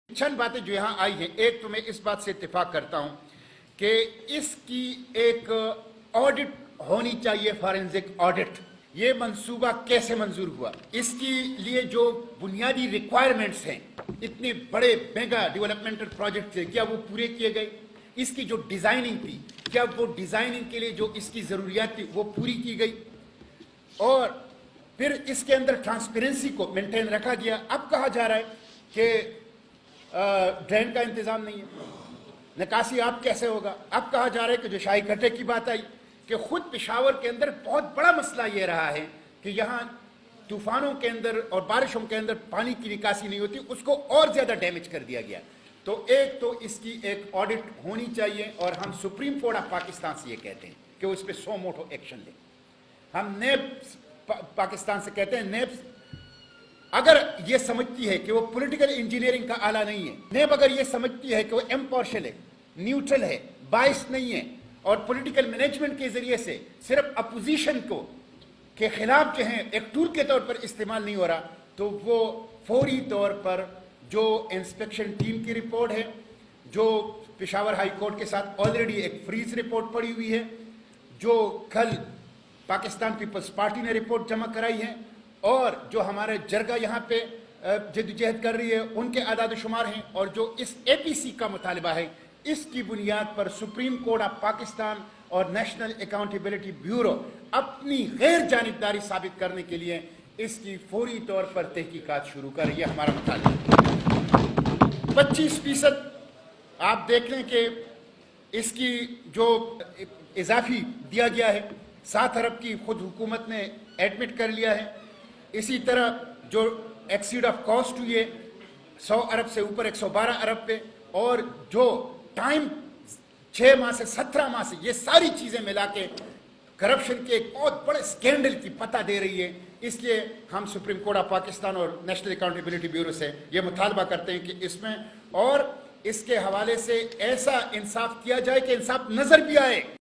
चंद बातें जो यहाँ आई हैं, एक तो मैं इस बात से इत्तेफाक करता हूँ कि इसकी एक ऑडिट होनी चाहिए, फॉरेंसिक ऑडिट। ये मंसूबा कैसे मंजूर हुआ, इसके लिए जो बुनियादी रिक्वायरमेंट्स हैं, इतने बड़े मेगा डेवलपमेंटल प्रोजेक्ट थे, क्या वो पूरे किए गए? इसकी जो डिज़ाइनिंग थी, क्या वो डिज़ाइनिंग के लिए जो इसकी ज़रूरियात थी वो पूरी की गई? और फिर इसके अंदर ट्रांसपेरेंसी को मेंटेन रखा गया। अब कहा जा रहा है कि ड्रेन का इंतज़ाम नहीं है, निकासी आप कैसे होगा? अब कहा जा रहा है कि जो शाही खट्टे की बात आई कि खुद पेशावर के अंदर बहुत बड़ा मसला ये रहा है कि यहाँ तूफानों के अंदर और बारिशों के अंदर पानी की निकासी नहीं होती, उसको और ज़्यादा डैमेज कर दिया गया। तो एक तो इसकी एक ऑडिट होनी चाहिए और हम सुप्रीम कोर्ट ऑफ पाकिस्तान से ये कहते हैं कि वो इस पर सो मोटो एक्शन ले। हम नेब पाकिस्तान से कहते हैं, नेब अगर ये समझती है कि वो पॉलिटिकल इंजीनियरिंग का आला नहीं है, नेब अगर ये समझती है कि वो इम्पार्शियल है, न्यूट्रल है, बायस नहीं है और पॉलिटिकल मैनेजमेंट के जरिए से सिर्फ अपोजिशन को के खिलाफ जो है एक टूल के तौर पर इस्तेमाल नहीं हो रहा, तो वो फौरी तौर पर जो इंस्पेक्शन टीम की रिपोर्ट है, जो पेशावर हाई कोर्ट के साथ ऑलरेडी एक फ्रीज रिपोर्ट पड़ी हुई है, जो कल पाकिस्तान पीपल्स पार्टी ने रिपोर्ट जमा कराई है, और जो हमारे जरगा यहाँ पे जद्दोजहद कर रही है उनके आदाद शुमार हैं, और जो इस एपीसी का मुतालबा है, इसकी बुनियाद पर सुप्रीम कोर्ट ऑफ पाकिस्तान और नेशनल अकाउंटेबिलिटी ब्यूरो अपनी गैर जानिबदारी साबित करने के लिए इसकी फौरी तौर पर तहकीकात शुरू कर रही है। हमारा मुतालबा 25% आप देख लें कि इसकी जो इजाफी दिया गया है, 7 अरब की खुद हुकूमत ने एडमिट कर लिया है। इसी तरह जो एक्सीड ऑफ कॉस्ट हुई है 100 अरब से ऊपर 112 अरब पे, और जो टाइम 6 माह से 17 माह से, ये सारी चीज़ें मिला के करप्शन के एक बहुत बड़े स्कैंडल की पता दे रही है। इसलिए हम सुप्रीम कोर्ट ऑफ पाकिस्तान और नेशनल अकाउंटेबिलिटी ब्यूरो से ये मुतालबा करते हैं कि इसमें और इसके हवाले से ऐसा इंसाफ किया जाए कि इंसाफ नजर भी आए।